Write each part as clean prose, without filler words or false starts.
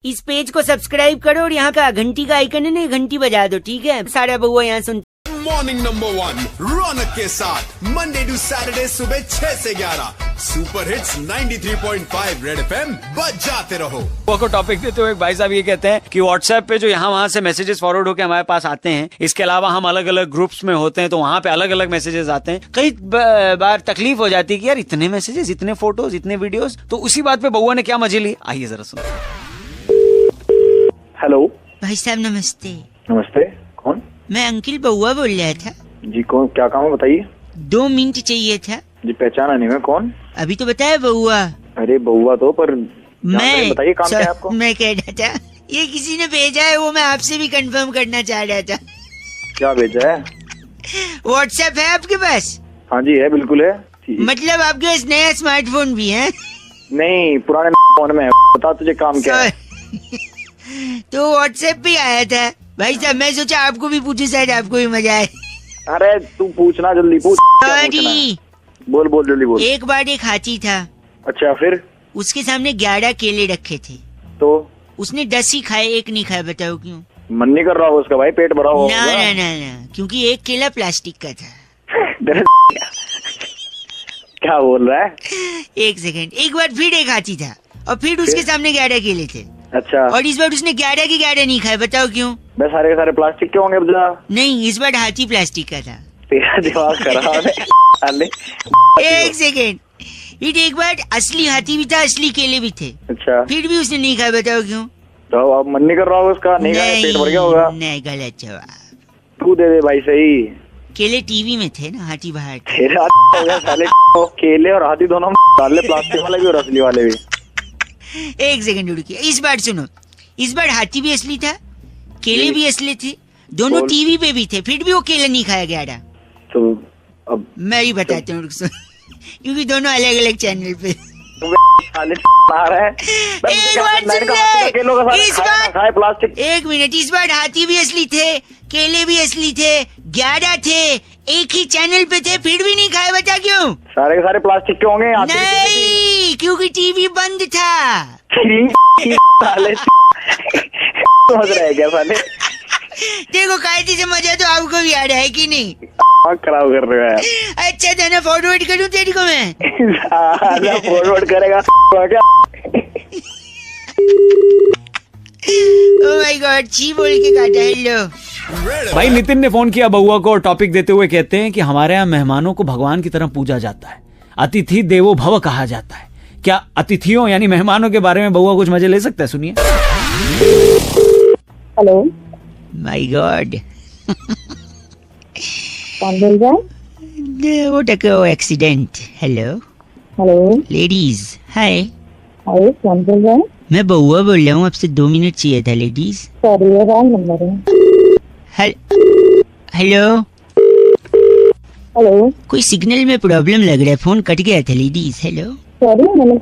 इस पेज को सब्सक्राइब करो और यहाँ का घंटी का आइकन है ना, घंटी बजा दो, ठीक है? सारा बउआ यहाँ सुन। मॉर्निंग नंबर 1 रौनक के साथ मंडे टू सैटरडे सुबह 6 से 11 सुपर हिट्स 93.5 रेड एफएम बजाते रहो। को टॉपिक देते हुए भाई साहब ये कहते हैं कि व्हाट्सएप पे जो यहाँ वहाँ से मैसेजेस फॉरवर्ड होकर हमारे पास आते हैं, इसके अलावा हम अलग अलग ग्रुप्स में होते हैं तो वहाँ पे अलग अलग मैसेजेस आते हैं। कई बार तकलीफ हो जाती है कि यार इतने मैसेजेस, इतने फोटोज, इतने वीडियोस। तो उसी बात पे बउआ ने क्या मजे ली, आइए जरा सुनो। हेलो भाई साहब नमस्ते। नमस्ते, कौन? मैं अंकिल बउआ बोल रहा था जी। कौन, क्या काम है बताइए। 2 मिनट चाहिए था जी। पहचाना नहीं मैं, कौन? अभी तो बताया बउआ। अरे बउआ तो पर मैं बताइए काम क्या है आपको। मैं कह रहा था ये किसी ने भेजा है, वो मैं आपसे भी कंफर्म करना चाह रहा था। क्या भेजा है? व्हाट्सएप है आपके पास? हाँ जी है, बिल्कुल है। मतलब आपके पास नया स्मार्टफोन भी है? नहीं, पुराने फोन में है। बता तुझे काम क्या है। तो व्हाट्सएप पे आया था भाई साहब, मैं सोचा आपको भी पूछूं, शायद आपको भी मजा आए। अरे तू पूछना, जल्दी पूछ। सॉरी, बोल बोल जल्दी बोल। एक बार एक हाथी था। अच्छा, फिर? उसके सामने 11 केले रखे थे तो उसने 10 ही खाए, एक नहीं खाया। बताओ क्यों? मन नहीं कर रहा होगा उसका भाई, पेट भरा होगा। ना, क्योंकि एक केला प्लास्टिक का था। क्या बोल रहा है? एक सेकंड, एक बार फिर एक हाथी था और फिर उसके सामने 11 केले थे। अच्छा, और इस बार उसने 11 के 11 नहीं खाए। बताओ क्यों? बस सारे के सारे प्लास्टिक के होंगे। नहीं, इस बार हाथी प्लास्टिक का था। तेरा दिमाग खराब है। एक सेकेंड, एक बार असली हाथी भी था, असली केले भी थे। अच्छा, फिर भी उसने नहीं खाया। बताओ क्यों? तो अब मन नहीं कर रहा होगा उसका, नहीं खाया, पेट भर गया होगा। नहीं, गलत जवाब। तू दे दे भाई सही। केले टीवी में थे ना, हाथी बाहर थे। तेरा हो गया साले। केले और हाथी दोनों डाल ले, प्लास्टिक वाले भी और असली वाले भी। एक सेकंड रुकिए, इस बार सुनो। इस बार हाथी भी असली था, केले भी असली थे, दोनों टीवी पे भी थे, फिर भी वो केले नहीं खाया गया। तो अब मैं ही बताता हूँ क्योंकि दोनों अलग अलग चैनल पे। आ रहा है। एक बार सुन ले, इस बार प्लास्टिक। एक मिनट, इस बार हाथी भी असली थे, केले भी असली थे, 11 थे, एक ही चैनल पे थे, फिर भी नहीं खाए। बता क्यों? सारे के सारे प्लास्टिक के होंगे। नहीं, क्योंकि टीवी बंद था। साले समझ रहे क्या साले? देखो कायदे से मजा तो आपको भी आ रहा है कि नहीं? खराब कर रहे हो यार। अच्छा था ना, फॉरवर्ड करूँ तेरी को मैं? फॉरवर्ड करेगा क्या? ओह माय गॉड, छी बोल के काटा। हेलो भाई, नितिन ने फोन किया बउआ को और टॉपिक देते हुए कहते हैं कि हमारे यहाँ मेहमानों को भगवान की तरह पूजा जाता है, अतिथि देवो भव कहा जाता है। क्या अतिथियों यानी मेहमानों के बारे में बउआ कुछ मजे ले सकता है? सुनिए। हेलो, माय गॉड, कौन बोल रहा है? What a accident. Hello hello, ladies, hi. Hi, कौन बोल रहा है? मैं बउआ बोल रहा हूँ, आपसे 2 मिनट चाहिए था लेडीज। सॉरी, ये रॉन्ग नंबर है। हेलो हेलो, कोई सिग्नल में प्रॉब्लम लग रहा है, फोन कट गया था लेडीज। हेलो सॉरी, मैंने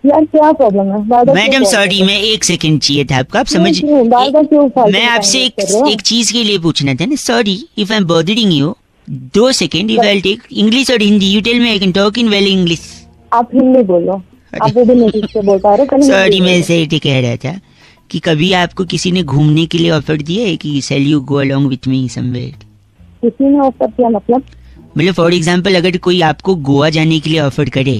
यार क्या प्रॉब्लम है? मैडम सॉरी, मैं 1 सेकंड चाहिए था आपका, आप समझ। मैं आपसे एक चीज के लिए पूछना था ना। Sorry if I am bothering you. 2 second, if I take English और Hindi, you tell me, I can talk in well English. आप हिंदी बोलो, आप भी इंग्लिश से बोल पा रहे हो? सॉरी, मैं ऐसे ही कह रहा था कि कभी आपको किसी ने घूमने के लिए ऑफर दिया है कि shall you go along with me somewhere? किसी ने ऑफर किया मतलब? फॉर एग्जाम्पल, अगर कोई आपको गोवा जाने के लिए ऑफर करे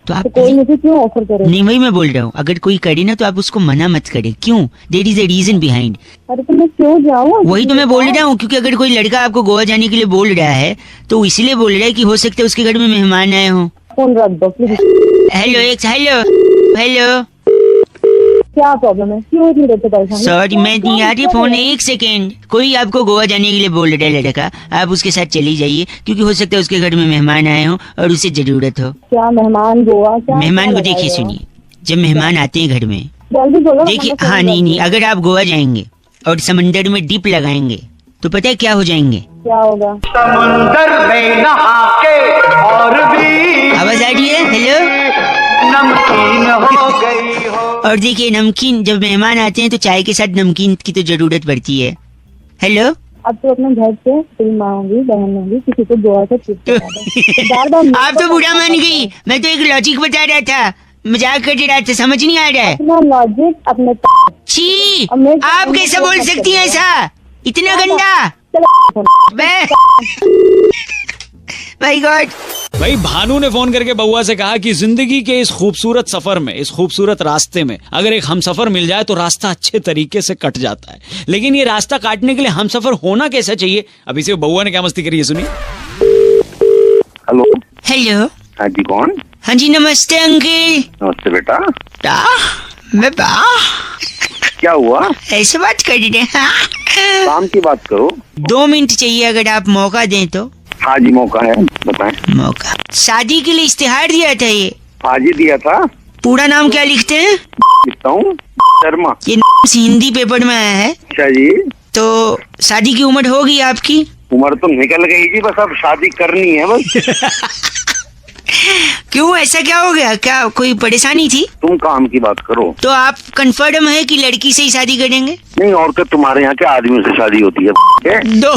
तो आप कोई मुझे क्यों ऑफर करे? नहीं, वही मैं बोल रहा हूँ, अगर कोई करे ना तो आप उसको मना मत करे। क्यों? There is a reason behind. अरे तो मैं क्यों जाऊँ? वही तो मैं बोल रहा हूँ, क्योंकि अगर कोई लड़का आपको गोवा जाने के लिए बोल रहा है तो इसलिए बोल रहा है कि हो सकता है उसके घर में मेहमान आए हों। फोन रख दो प्लीज। हेलो, क्या प्रॉब्लम है? क्यों इतनी देर से परेशान? सॉरी, मैं नहीं आ रही फोन। 1 सेकेंड, कोई आपको गोवा जाने के लिए बोल रहा है लड़का, आप उसके साथ चली जाइए, क्योंकि हो सकता है उसके घर में मेहमान आए हों और उसे जरूरत हो। क्या मेहमान गोवा? क्या मेहमान को देखिए, सुनिए, जब मेहमान आते हैं घर में, जल्दी बोलो। देखिए, हाँ नहीं, अगर आप गोवा जाएंगे और समंदर में डिप लगाएंगे तो पता है क्या हो जाएंगे? क्या होगा? समंदर में नहा के और भी आवाज आ रही है? हेलो, नमकीन हो गई हो। और देखिए, नमकीन, जब मेहमान आते हैं तो चाय के साथ नमकीन की तो जरूरत पड़ती है। हेलो, अब तो अपने घर से कोई माँ होगी, बहन होगी, किसी को गोवा से बार बार आप तो बुरा मान गई। मैं तो एक लॉजिक बता रहा था, मजाक कर रहा था, समझ नहीं आ रहा है। अपना लॉजिक अपने छी, अब मैं- आप कैसे बोल सकती हैं ऐसा, इतना गंदा। मैं माय गॉड। भाई भानु ने फोन करके बउआ से कहा कि जिंदगी के इस खूबसूरत सफर में, इस खूबसूरत रास्ते में अगर एक हमसफर मिल जाए तो रास्ता अच्छे तरीके से कट जाता है, लेकिन ये रास्ता काटने के लिए हमसफर होना कैसा चाहिए। अभी से बउआ ने क्या मस्ती करी है, सुनिए। हेलो। हेलो। हाँ जी, कौन? हाँ जी, नमस्ते अंकल। नमस्ते बेटा। मैं क्या हुआ? ऐसे बात कर रहे हैं? काम की बात करो। 2 मिनट चाहिए अगर आप मौका दें तो। हाँ जी, मौका है, बताएं। मौका, शादी के लिए इश्तिहार दिया था ये। आज ही दिया था। पूरा नाम क्या लिखते हैं? लिखता हूँ शर्मा। ये हिंदी पेपर में आया है। अच्छा जी। तो शादी की उम्र होगी आपकी? उम्र तो निकल गई जी, बस अब शादी करनी है बस। क्यों, ऐसा क्या हो गया, क्या कोई परेशानी थी? तुम काम की बात करो। तो आप कंफर्म है कि लड़की से ही शादी करेंगे? नहीं, और क्या तुम्हारे यहाँ के आदमियों से शादी होती है? दो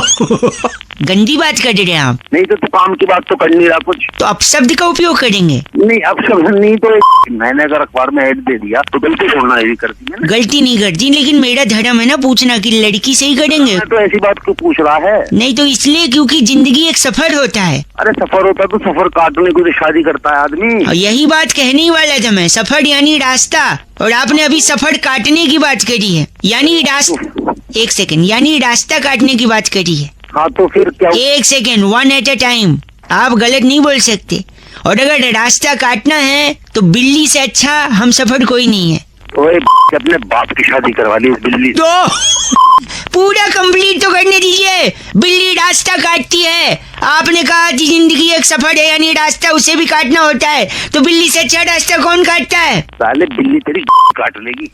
गंदी बात कर रहे हैं आप। नहीं तो तू काम की बात तो कर नहीं रहा कुछ। तो अपशब्द का उपयोग करेंगे? नहीं, अब सब नहीं तो मैंने अगर अखबार में ऐड दे दिया तो गलती छोड़ना यही करती है ना। गलती नहीं करती, लेकिन मेरा धर्म है ना पूछना कि लड़की से ही करेंगे। मैं तो ऐसी बात क्यों पूछ रहा है? नहीं तो इसलिए क्योंकि जिंदगी एक सफर होता है। अरे सफर होता है तो सफर काटने को तो शादी करता है आदमी। और यही बात कहने ही वाला था मैं, सफर यानी रास्ता, और आपने अभी सफर काटने की बात करी है, यानी रास्ता। एक सेकंड, यानी रास्ता काटने की बात करी है। हाँ तो फिर क्या? एक सेकंड, 1 एट अ टाइम। आप गलत नहीं बोल सकते। और अगर रास्ता काटना है तो बिल्ली से अच्छा हम सफर कोई नहीं है। ओए अपने बाप की शादी करवा ली इस बिल्ली से। तो पूरा कंप्लीट तो करने दीजिए। बिल्ली रास्ता काटती है, आपने कहा कि जिंदगी एक सफर है यानी रास्ता उसे भी काटना होता है, तो बिल्ली से अच्छा रास्ता कौन काटता है? साले बिल्ली तेरी काट लेगी।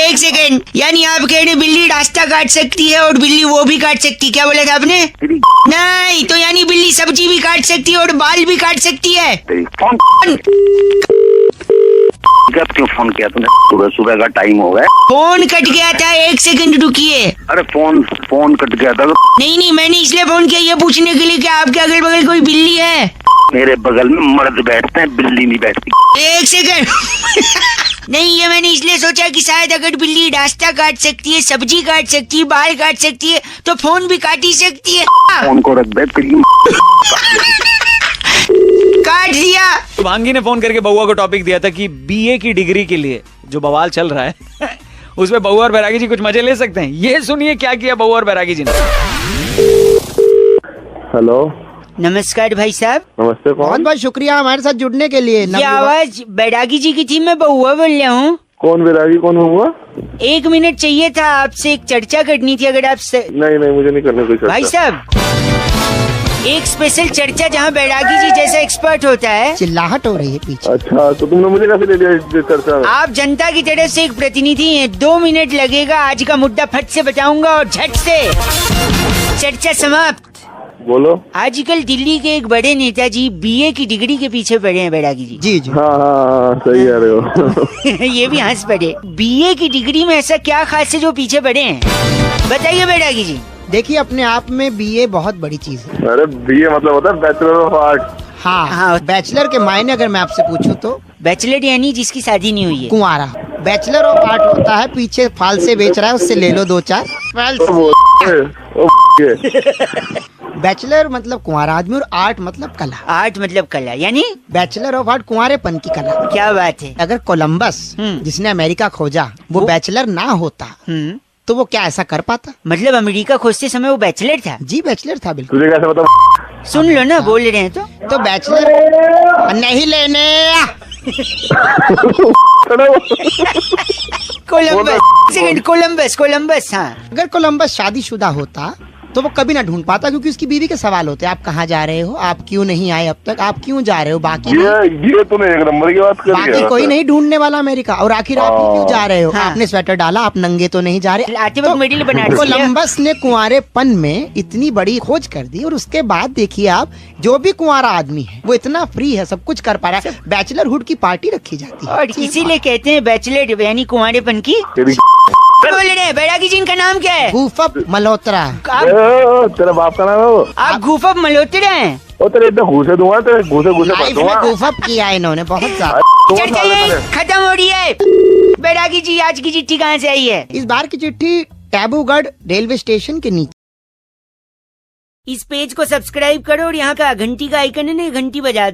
एक सेकेंड, यानी आप कह रहे बिल्ली रास्ता काट सकती है और बिल्ली वो भी काट सकती है, क्या बोला था आपने? तेरी नहीं, तो यानी बिल्ली सब्जी भी काट सकती है और बाल भी काट सकती है। तेरी फोन जब क्यों फोन किया तूने? सुबह सुबह का टाइम हो गया। फोन कट गया था, 1 सेकंड रुकिए। अरे फोन कट गया था। नहीं, मैंने इसलिए फोन किया ये पूछने के लिए कि आपके अगल बगल कोई बिल्ली है? मेरे बगल में मर्द बैठते हैं, बिल्ली नहीं बैठती। 1 सेकंड। नहीं, ये मैंने इसलिए सोचा कि शायद अगर बिल्ली रास्ता काट सकती है, सब्जी काट सकती है, बाल काट सकती है, तो फोन भी काट ही सकती है। फोन को रख दे तेरी। काट दिया। तो भांगी ने फोन करके बउआ को टॉपिक दिया था कि बीए की डिग्री के लिए जो बवाल चल रहा है उसमें बउआ और बैरागी जी कुछ मजे ले सकते हैं। ये सुनिए क्या किया बउआ और बैरागी जी ने। हेलो, नमस्कार भाई साहब। नमस्ते। बहुत कौन? बहुत शुक्रिया हमारे साथ जुड़ने के लिए। ये आवाज बैरागी जी की थी, मैं बउआ बोल रहा हूँ। कौन बैरागी? कौन हुआ? 1 मिनट चाहिए था, आपसे एक चर्चा करनी थी अगर आप नहीं, मुझे नहीं करने कोई चर्चा। भाई साहब, एक स्पेशल चर्चा जहाँ बैरागी जी जैसा एक्सपर्ट होता है। चिल्लाहट हो रही है पीछे। अच्छा, तो तुमने मुझे कैसे ले लिया इस चर्चा में? आप जनता की तरफ से एक प्रतिनिधि हैं, 2 मिनट लगेगा, आज का मुद्दा फट से बताऊंगा और झट से चर्चा समाप्त। बोलो। आजकल दिल्ली के एक बड़े नेताजी बीए की डिग्री के पीछे पड़े हैं बैरागी जी। जी जी। हाँ, सही कह रहे हो। ये भी हंस पड़े। बीए की डिग्री में ऐसा क्या खास है जो पीछे पड़े हैं, बताइए बैरागी जी। देखिए, अपने आप में बीए बहुत बड़ी चीज है। अरे बीए मतलब होता है बैचलर ऑफ आर्ट। हाँ, बैचलर के मायने अगर मैं आपसे पूछूं तो बैचलर यानी जिसकी शादी नहीं हुई है। कुंवारा। बैचलर ऑफ आर्ट होता है पीछे फाल से बेच रहा है, उससे ले लो 2-4। बैचलर मतलब कुंवारा आदमी और आर्ट मतलब कला। आर्ट मतलब कला, यानी बैचलर ऑफ आर्ट कुंवारेपन की कला। क्या बात है। अगर कोलंबस जिसने अमेरिका खोजा वो बैचलर ना होता तो वो क्या ऐसा कर पाता? मतलब अमेरिका खोजते समय वो बैचलर था? जी बैचलर था बिल्कुल। तुझे कैसे पता? सुन लो ना, बोल रहे हैं तो बैचलर नहीं लेने। कोलंबस। हाँ, अगर कोलंबस शादीशुदा होता तो वो कभी ना ढूंढ पाता, क्योंकि उसकी बीवी के सवाल होते हैं, आप कहाँ जा रहे हो, आप क्यों नहीं आए अब तक, आप क्यों जा रहे हो, बाकी ये तूने एक नंबर की बात करी है। बाकी कोई नहीं ढूंढने वाला अमेरिका। और आखिर आप ही क्यों जा रहे हो? हाँ। आपने स्वेटर डाला, आप नंगे तो नहीं जा रहे। आते वक्त मिडिल बना दिया। कोलंबस ने कुंवारेपन में इतनी बड़ी खोज कर दी, और उसके बाद देखिए आप, जो भी कुंवारा आदमी है वो इतना फ्री है, सब कुछ कर पा रहा है। बैचलरहुड की पार्टी रखी जाती है और इसीलिए कहते हैं बैचलर यानी कुंवारेपन की। तेरी क्या बोल रहे हैं? बैरागी जी इनका नाम क्या है? गूफप मल्होत्रा। आप तेरा बाप का नाम है वो? आप गूफप मल्होत्रा हैं? ओ तेरे इतना घूसे दूंगा, तेरे घूसे भर लाइफ में दूंगा। गूफप किया है इन्होंने बहुत ज्यादा। चर्चा खत्म हो रही है। बैरागी जी आज की चिट्ठी कहाँ से आई है? इस बार की चिट्ठी टैबूगढ़ रेलवे स्टेशन के नीचे। इस पेज को सब्सक्राइब करो और यहाँ का घंटी का आइकन है ना, घंटी बजा